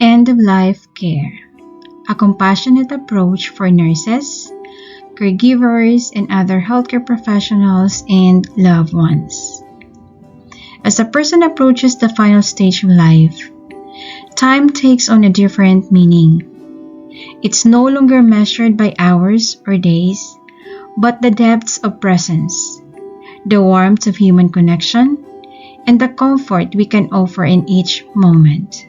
End-of-life care, a compassionate approach for nurses, caregivers, and other healthcare professionals and loved ones. As a person approaches the final stage of life, time takes on a different meaning. It's no longer measured by hours or days, but the depths of presence, the warmth of human connection, and the comfort we can offer in each moment.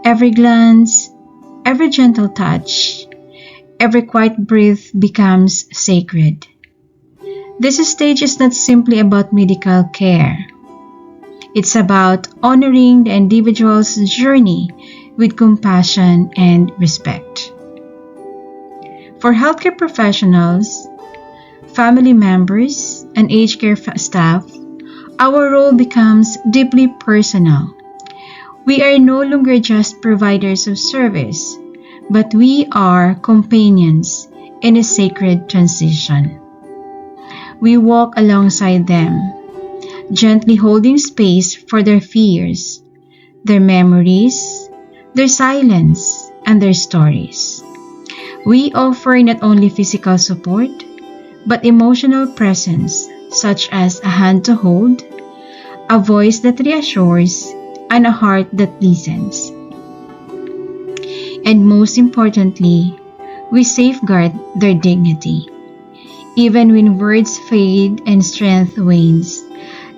Every glance, every gentle touch, every quiet breath becomes sacred. This stage is not simply about medical care. It's about honoring the individual's journey with compassion and respect. For healthcare professionals, family members, and aged care staff, our role becomes deeply personal. We are no longer just providers of service, but we are companions in a sacred transition. We walk alongside them, gently holding space for their fears, their memories, their silence, and their stories. We offer not only physical support, but emotional presence, such as a hand to hold, a voice that reassures, and a heart that listens. And most importantly, we safeguard their dignity. Even when words fade and strength wanes,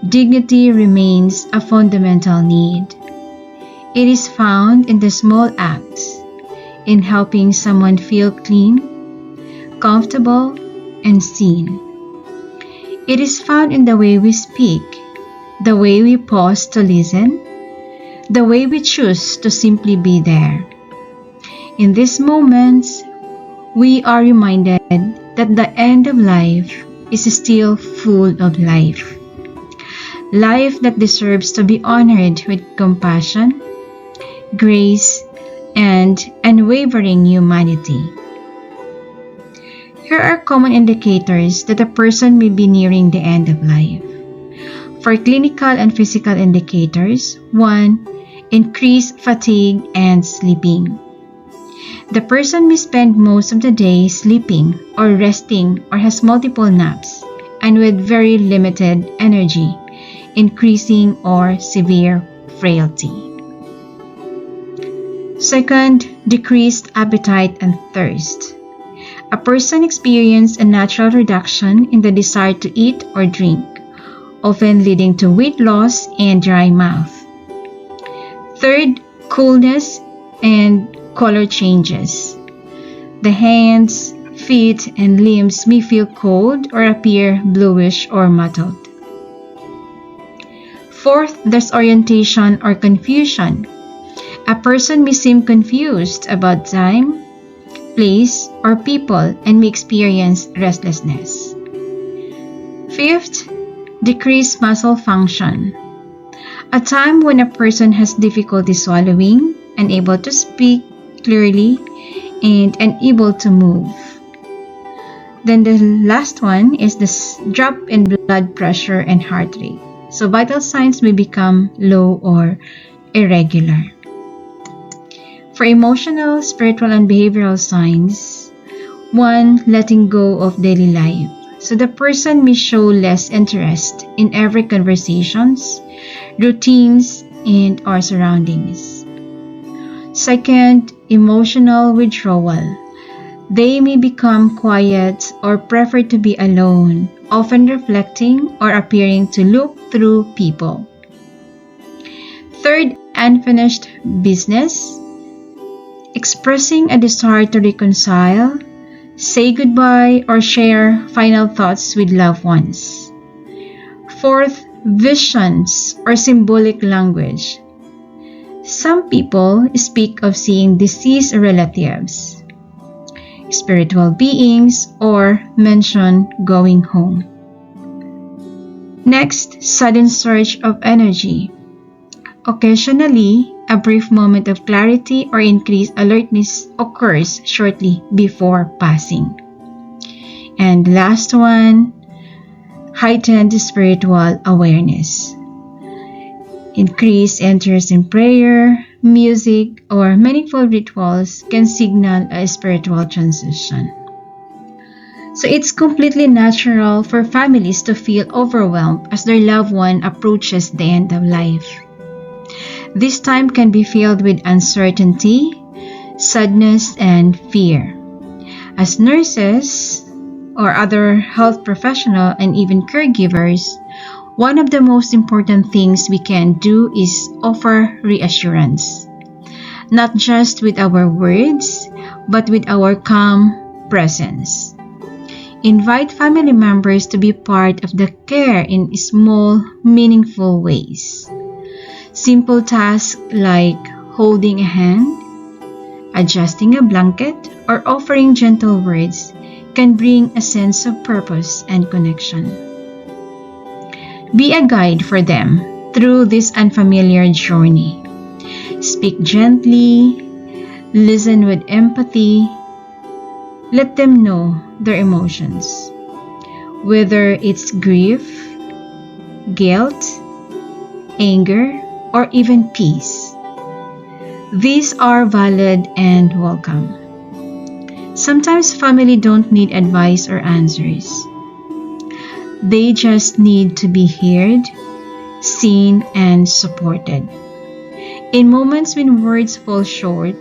dignity remains a fundamental need. It is found in the small acts, in helping someone feel clean, comfortable, and seen. It is found in the way we speak, the way we pause to listen, the way we choose to simply be there. In these moments, we are reminded that the end of life is still full of life. Life that deserves to be honored with compassion, grace, and unwavering humanity. Here are common indicators that a person may be nearing the end of life. For clinical and physical indicators, 1. Increased fatigue and sleeping. The person may spend most of the day sleeping or resting or has multiple naps and with very limited energy, increasing or severe frailty. 2. Decreased appetite and thirst. A person experiences a natural reduction in the desire to eat or drink, often leading to weight loss and dry mouth. 3. Coolness and color changes. The hands, feet, and limbs may feel cold or appear bluish or mottled. 4. Disorientation or confusion. A person may seem confused about time, place, or people and may experience restlessness. 5. Decreased muscle function. A time when a person has difficulty swallowing, unable to speak clearly, and unable to move. Then the last one is the drop in blood pressure and heart rate. So vital signs may become low or irregular. For emotional, spiritual, and behavioral signs, 1. Letting go of daily life. So the person may show less interest in every conversations, routines, and our surroundings. 2. Emotional withdrawal. They may become quiet or prefer to be alone, often reflecting or appearing to look through people. 3. Unfinished business. Expressing a desire to reconcile, say goodbye, or share final thoughts with loved ones. 4. Visions or symbolic language. Some people speak of seeing deceased relatives, spiritual beings, or mention going home. Next, sudden surge of energy. Occasionally, a brief moment of clarity or increased alertness occurs shortly before passing. And last one, heightened spiritual awareness. Increased interest in prayer, music, or meaningful rituals can signal a spiritual transition. So it's completely natural for families to feel overwhelmed as their loved one approaches the end of life. This time can be filled with uncertainty, sadness, and fear. As nurses or other health professionals and even caregivers, one of the most important things we can do is offer reassurance, not just with our words, but with our calm presence. Invite family members to be part of the care in small, meaningful ways. Simple tasks like holding a hand, adjusting a blanket, or offering gentle words can bring a sense of purpose and connection. Be a guide for them through this unfamiliar journey. Speak gently, listen with empathy, let them know their emotions, whether it's grief, guilt, anger, or even peace. These are valid and welcome. Sometimes family don't need advice or answers. They just need to be heard, seen, and supported. In moments when words fall short,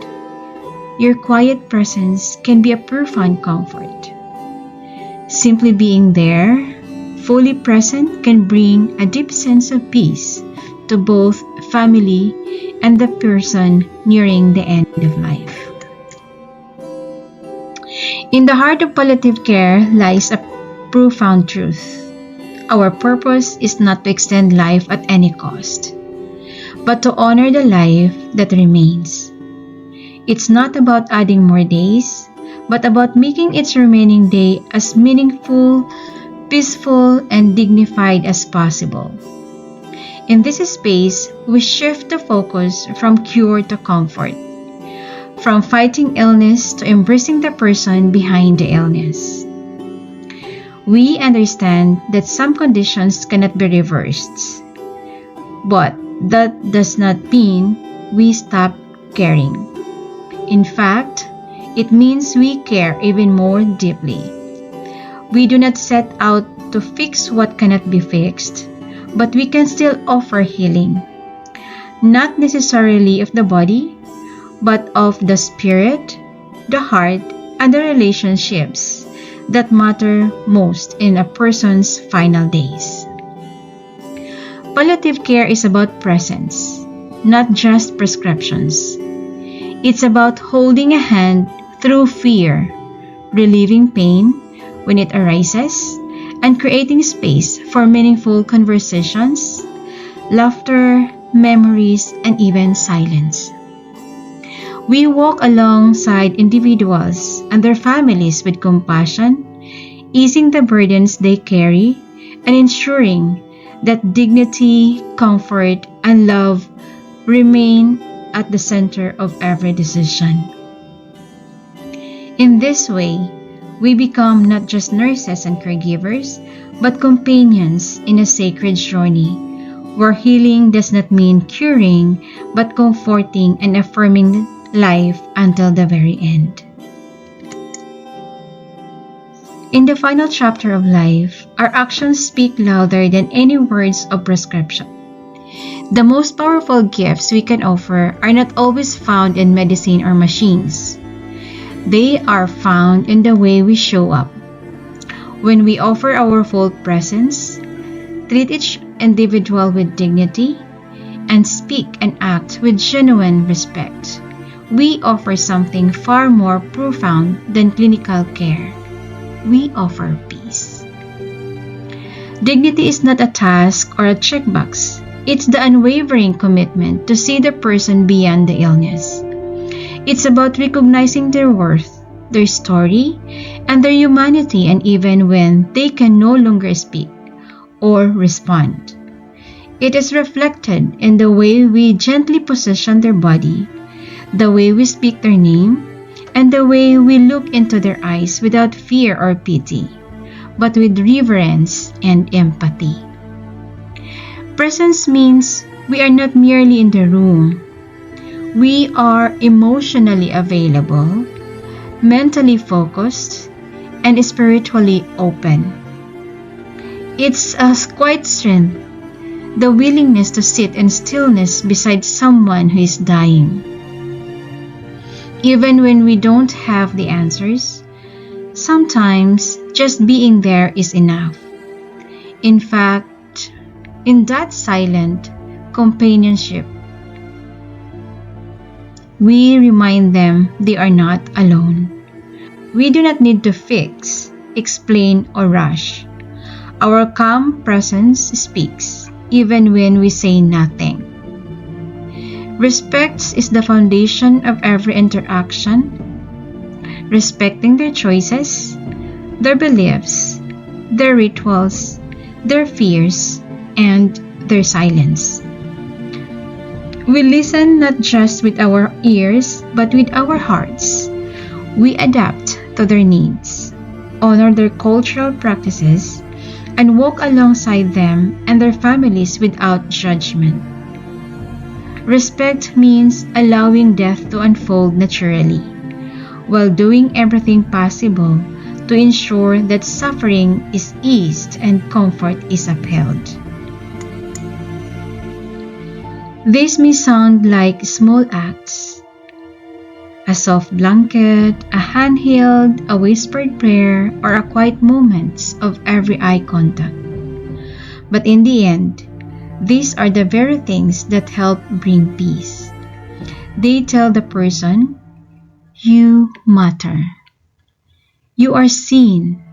your quiet presence can be a profound comfort. Simply being there, fully present, can bring a deep sense of peace to both family and the person nearing the end of life. In the heart of palliative care lies a profound truth. Our purpose is not to extend life at any cost, but to honor the life that remains. It's not about adding more days, but about making its remaining day as meaningful, peaceful, and dignified as possible. In this space, we shift the focus from cure to comfort, from fighting illness to embracing the person behind the illness. We understand that some conditions cannot be reversed, but that does not mean we stop caring. In fact, it means we care even more deeply. We do not set out to fix what cannot be fixed, but we can still offer healing, not necessarily of the body, but of the spirit, the heart, and the relationships that matter most in a person's final days. Palliative care is about presence, not just prescriptions. It's about holding a hand through fear, relieving pain when it arises, and creating space for meaningful conversations, laughter, memories, and even silence. We walk alongside individuals and their families with compassion, easing the burdens they carry and ensuring that dignity, comfort, and love remain at the center of every decision. In this way, we become not just nurses and caregivers, but companions in a sacred journey, where healing does not mean curing, but comforting and affirming life until the very end. In the final chapter of life, our actions speak louder than any words of prescription. The most powerful gifts we can offer are not always found in medicine or machines. They are found in the way we show up. When we offer our full presence, treat each individual with dignity, and speak and act with genuine respect, we offer something far more profound than clinical care. We offer peace. Dignity is not a task or a checkbox. It's the unwavering commitment to see the person beyond the illness. It's about recognizing their worth, their story, and their humanity, and even when they can no longer speak or respond. It is reflected in the way we gently position their body, the way we speak their name, and the way we look into their eyes without fear or pity, but with reverence and empathy. Presence means we are not merely in the room. We are emotionally available, mentally focused, and spiritually open. It's a quiet strength, the willingness to sit in stillness beside someone who is dying. Even when we don't have the answers, sometimes just being there is enough. In fact, in that silent companionship, we remind them they are not alone. We do not need to fix, explain, or rush. Our calm presence speaks, even when we say nothing. Respect is the foundation of every interaction. Respecting their choices, their beliefs, their rituals, their fears, and their silence. We listen not just with our ears, but with our hearts. We adapt to their needs, honor their cultural practices, and walk alongside them and their families without judgment. Respect means allowing death to unfold naturally, while doing everything possible to ensure that suffering is eased and comfort is upheld. This may sound like small acts: a soft blanket, a hand-held, a whispered prayer, or a quiet moment of every eye contact. But in the end, these are the very things that help bring peace. They tell the person, you matter. You are seen.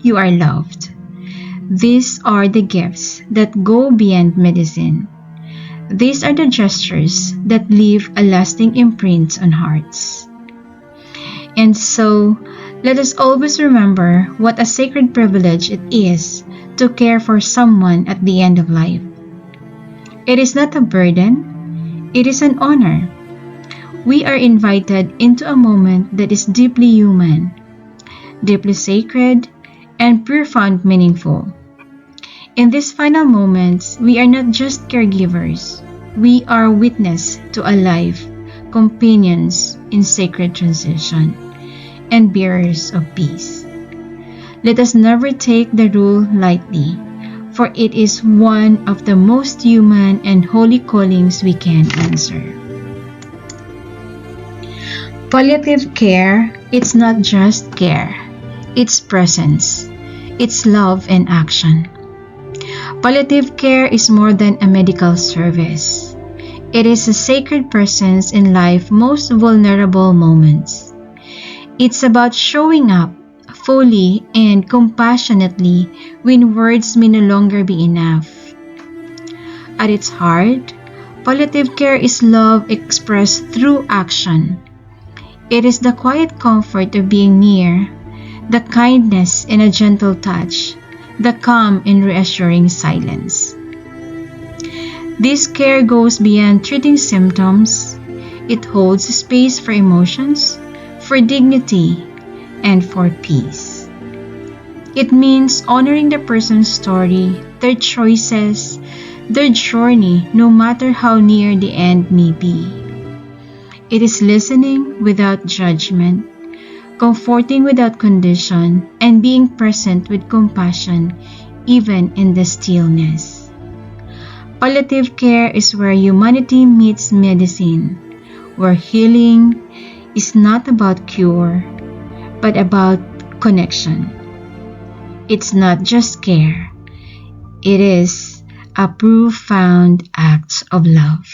You are loved. These are the gifts that go beyond medicine. These are the gestures that leave a lasting imprint on hearts. And so, let us always remember what a sacred privilege it is to care for someone at the end of life. It is not a burden, it is an honor. We are invited into a moment that is deeply human, deeply sacred, and profoundly meaningful. In these final moments, we are not just caregivers. We are witness to a life, companions in sacred transition, and bearers of peace. Let us never take the rule lightly, for it is one of the most human and holy callings we can answer. Palliative care, it's not just care. It's presence. It's love and action. Palliative care is more than a medical service. It is a sacred presence in life's most vulnerable moments. It's about showing up fully and compassionately when words may no longer be enough. At its heart, palliative care is love expressed through action. It is the quiet comfort of being near, the kindness in a gentle touch, the calm in reassuring silence. This care goes beyond treating symptoms. It holds space for emotions, for dignity, and for peace. It means honoring the person's story, their choices, their journey, no matter how near the end may be. It is listening without judgment, comforting without condition, and being present with compassion even in the stillness. Palliative care is where humanity meets medicine, where healing is not about cure, but about connection. It's not just care, it is a profound act of love.